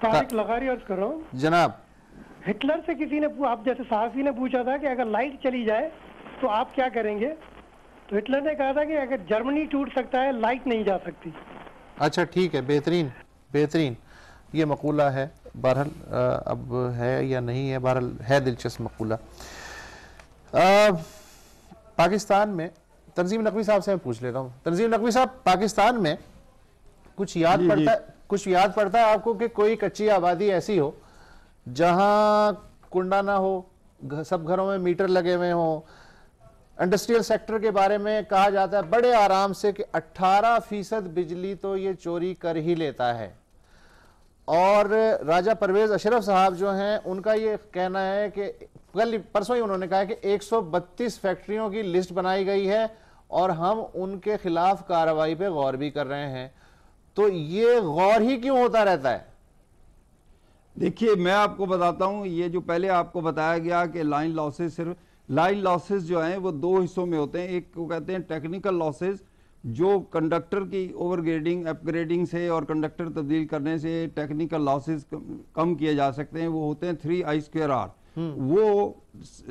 तारिक लगारी अर्ज कर रहा हूँ जनाब। हिटलर से किसी ने आप जैसे सहाफी ने पूछा था कि अगर लाइट चली जाए तो आप क्या करेंगे, तो हिटलर ने कहा था कि अगर जर्मनी टूट सकता है लाइट नहीं जा सकती। अच्छा ठीक है, बेहतरीन बेहतरीन, ये मकूला है, बहरहाल अब है या नहीं है, बहरहाल है दिलचस्प मकूला। पाकिस्तान में तंजीम नकवी साहब से मैं पूछ लेता हूँ। तंजीम नकवी साहब, पाकिस्तान में कुछ याद पड़ता है आपको कि कोई कच्ची आबादी ऐसी हो जहां कुंडा ना हो, सब घरों में मीटर लगे हुए हों? इंडस्ट्रियल सेक्टर के बारे में कहा जाता है बड़े आराम से कि 18% बिजली तो ये चोरी कर ही लेता है। और राजा परवेज अशरफ साहब जो हैं उनका ये कहना है कि कल परसों ही उन्होंने कहा कि 132 फैक्ट्रियों की लिस्ट बनाई गई है और हम उनके खिलाफ कार्रवाई पे गौर भी कर रहे हैं। तो ये गौर ही क्यों होता रहता है? देखिए, मैं आपको बताता हूं, ये जो पहले आपको बताया गया कि लाइन लॉसेस, सिर्फ लाइन लॉसेस जो हैं वो दो हिस्सों में होते हैं। एक को कहते हैं टेक्निकल लॉसेस, जो कंडक्टर की ओवरग्रेडिंग अपग्रेडिंग से और कंडक्टर तब्दील करने से टेक्निकल लॉसेस कम किए जा सकते हैं, वो होते हैं 3I²R। वो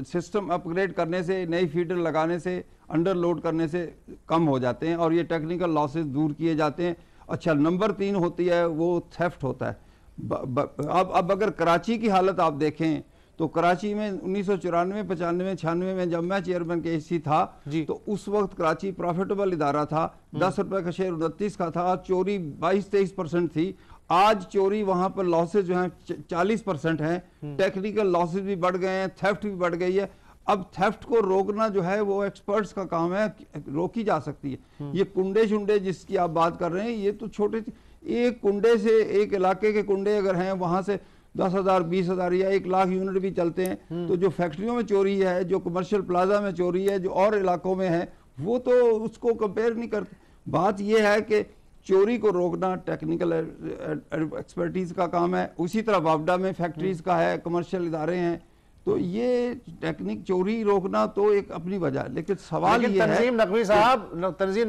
सिस्टम अपग्रेड करने से, नई फीडर लगाने से, अंडर लोड करने से कम हो जाते हैं और ये टेक्निकल लॉसेस दूर किए जाते हैं। अच्छा, नंबर 3 होती है वो थेफ्ट होता है। अब अगर कराची की हालत आप देखें तो कराची में 1994, 95, 96 में जब मैं चेयरमैन KEC था तो उस वक्त कराची प्रॉफिटेबल इदारा था, 10 रुपए का शेयर 29 का था, चोरी 22-23% थी। आज चोरी वहां पर लॉसेज जो हैं 40% हैं, टेक्निकल लॉसेज भी बढ़ गए हैं, थेफ्ट भी बढ़ गई है। अब थेफ्ट को रोकना जो है वो एक्सपर्ट्स का काम है, रोकी जा सकती है। ये कुंडे शुंडे जिसकी आप बात कर रहे हैं, ये तो छोटे, एक कुंडे से, एक इलाके के कुंडे अगर हैं वहां से 10,000, 20,000 या 1 लाख यूनिट भी चलते हैं, तो जो फैक्ट्रियों में चोरी है, जो कमर्शियल प्लाजा में चोरी है, जो और इलाकों में है, वो तो उसको कंपेयर नहीं करते। बात यह है कि चोरी को रोकना टेक्निकल एक्सपर्टीज का काम है। उसी तरह वापडा में फैक्ट्रीज का है, कमर्शियल इदारे हैं, तो ये टेक्निक चोरी रोकना तो एक अपनी वजह है। लेकिन सवाल ये है तंजीम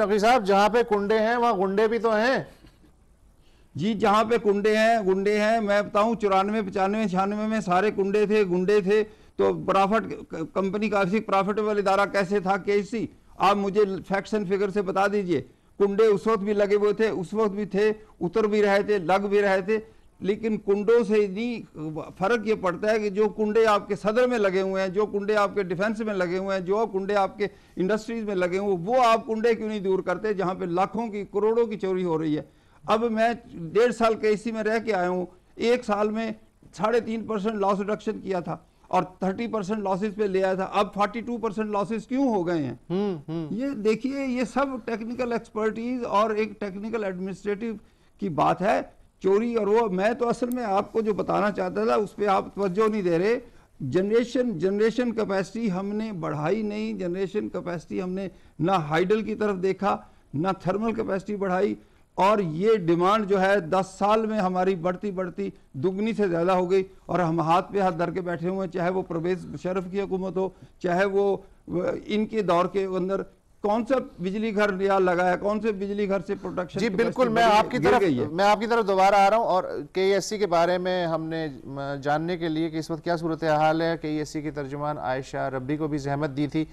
नकवी साहब, जहां पे कुंडे हैं वहां गुंडे भी तो हैं जी। जहां पे गुंडे हैं, मैं बताऊं 94, 95, 96 में सारे गुंडे थे। तो प्रॉफिट कंपनी का प्रॉफिटेबल इदारा कैसे था KEC? आप मुझे फैक्ट्स एंड फिगर से बता दीजिए। कुंडे उस वक्त भी लगे हुए थे, उस वक्त भी थे, उतर भी रहे थे, लग भी रहे थे। लेकिन कुंडों से नहीं, फर्क ये पड़ता है कि जो कुंडे आपके सदर में लगे हुए हैं, जो कुंडे आपके डिफेंस में लगे हुए हैं, जो कुंडे आपके इंडस्ट्रीज में लगे हुए हैं, वो आप कुंडे क्यों नहीं दूर करते जहां पे लाखों की, करोड़ों की चोरी हो रही है। अब मैं 1.5 साल KEC में रह के आया हूं, 1 साल में 3.5% लॉस रिडक्शन किया था और 30% लॉसेस पे ले आया था। अब 42% लॉसेस क्यों हो गए हैं? ये देखिए, ये सब टेक्निकल एक्सपर्टीज और एक टेक्निकल एडमिनिस्ट्रेटिव की बात है। चोरी और वो, मैं तो असल में आपको जो बताना चाहता था उस पर आप तवज्जो नहीं दे रहे। जनरेशन कैपेसिटी हमने बढ़ाई नहीं, जनरेशन कैपेसिटी हमने ना हाइडल की तरफ देखा, ना थर्मल कैपेसिटी बढ़ाई। और ये डिमांड जो है 10 साल में हमारी बढ़ती दुगनी से ज्यादा हो गई और हम हाथ पे हाथ धर के बैठे हुए हैं। चाहे वो परवेज मुशर्रफ की हुकूमत हो, चाहे वो इनके दौर के अंदर कौन सा बिजली घर नया लगाया, कौन से बिजली घर से प्रोडक्शन। जी बिल्कुल, मैं आपकी तरफ दोबारा आ रहा हूं। और KEC के बारे में हमने जानने के लिए कि इस वक्त क्या सूरत हाल है, KEC की तर्जुमान आयशा रब्बी को भी जहमत दी थी।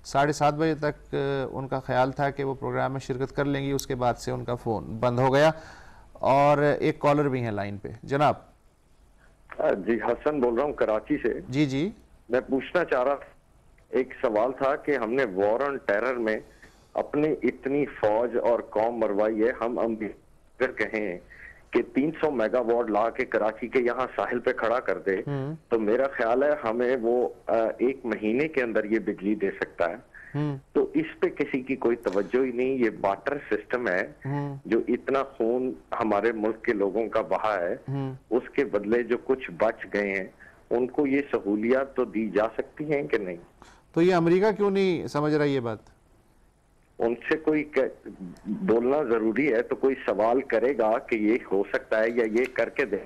7:30 बजे तक उनका ख्याल था कि वो प्रोग्राम में शिरकत कर लेंगी, उसके बाद से उनका फ़ोन बंद हो गया। और एक कॉलर भी हैं लाइन पे। जनाब। जी, हसन बोल रहा हूँ कराची से। जी मैं पूछना चाह रहा, एक सवाल था कि हमने वॉर ऑन टेरर में अपनी इतनी फौज और कौम मरवाई है, हम अगर कहें कि 300 मेगावाट ला के कराची के यहाँ साहिल पे खड़ा कर दे तो मेरा ख्याल है हमें वो 1 महीने के अंदर ये बिजली दे सकता है। तो इस पे किसी की कोई तवज्जो ही नहीं। ये बार्टर सिस्टम है, जो इतना खून हमारे मुल्क के लोगों का बहा है, उसके बदले जो कुछ बच गए हैं उनको ये सहूलियत तो दी जा सकती हैं कि नहीं? तो ये अमेरिका क्यों नहीं समझ रहा ये बात? उनसे कोई बोलना जरूरी है, तो कोई सवाल करेगा कि ये हो सकता है या ये करके दे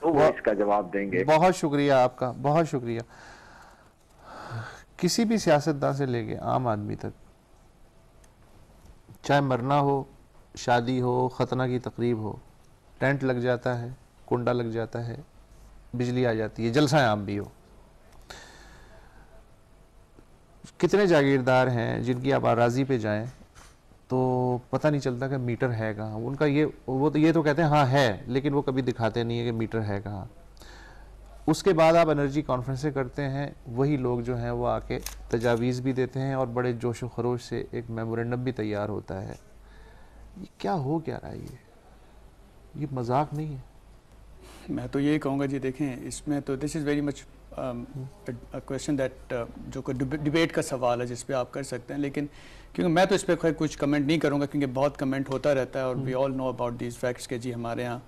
तो वो इसका जवाब देंगे। बहुत शुक्रिया आपका, बहुत शुक्रिया। किसी भी सियासतदान से लेके आम आदमी तक, चाहे मरना हो, शादी हो, खतना की तकरीब हो, टेंट लग जाता है, कुंडा लग जाता है, बिजली आ जाती है, जलसा आम भी हो। कितने जागीरदार हैं जिनकी आप अराजी पे जाएं तो पता नहीं चलता कि मीटर है कहाँ। उनका ये तो कहते हैं हाँ है, लेकिन वो कभी दिखाते नहीं है कि मीटर है कहाँ। उसके बाद आप एनर्जी कॉन्फ्रेंसें करते हैं, वही लोग जो हैं वो आके तजावीज़ भी देते हैं और बड़े जोश व खरोश से एक मेमोरेंडम भी तैयार होता है। ये क्या हो क्या रहा है, ये मजाक नहीं है। मैं तो यही कहूँगा जी, देखें इसमें तो this is very much question that जो कोई डिबेट का सवाल है जिस पे आप कर सकते हैं, लेकिन क्योंकि मैं तो इस पर कुछ कमेंट नहीं करूँगा क्योंकि बहुत कमेंट होता रहता है और we all know about these facts के जी हमारे यहाँ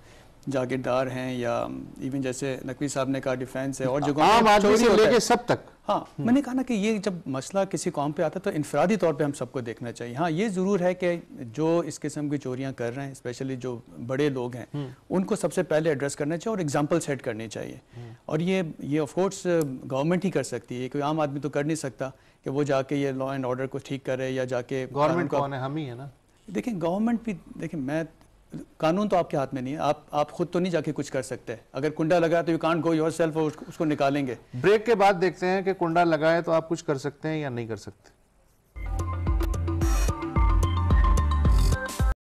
जागीरदार हैं या इवन जैसे नकवी साहब ने कहा डिफेंस है और जो आम आदमी से लेके सब तक। हाँ, मैंने कहा ना कि ये जब मसला किसी कौम पे आता है तो इनफरादी तौर पे हम सबको देखना चाहिए। हाँ, ये ज़रूर है कि जो इस किस्म की चोरियां कर रहे हैं, स्पेशली जो बड़े लोग हैं, उनको सबसे पहले एड्रेस करना चाहिए और एग्जांपल सेट करनी चाहिए। और ये ऑफ कोर्स गवर्नमेंट ही कर सकती है, कोई आम आदमी तो कर नहीं सकता कि वो जाके ये लॉ एंड ऑर्डर को ठीक करे या जाके। गवर्नमेंट कौन है? हम ही है ना। देखिए गवर्नमेंट भी, देखिए मैं, कानून तो आपके हाथ में नहीं है, आप खुद तो नहीं जाके कुछ कर सकते। अगर कुंडा लगा तो यू कांट गो योरसेल्फ और उसको निकालेंगे। ब्रेक के बाद देखते हैं कि कुंडा लगाए तो आप कुछ कर सकते हैं या नहीं कर सकते।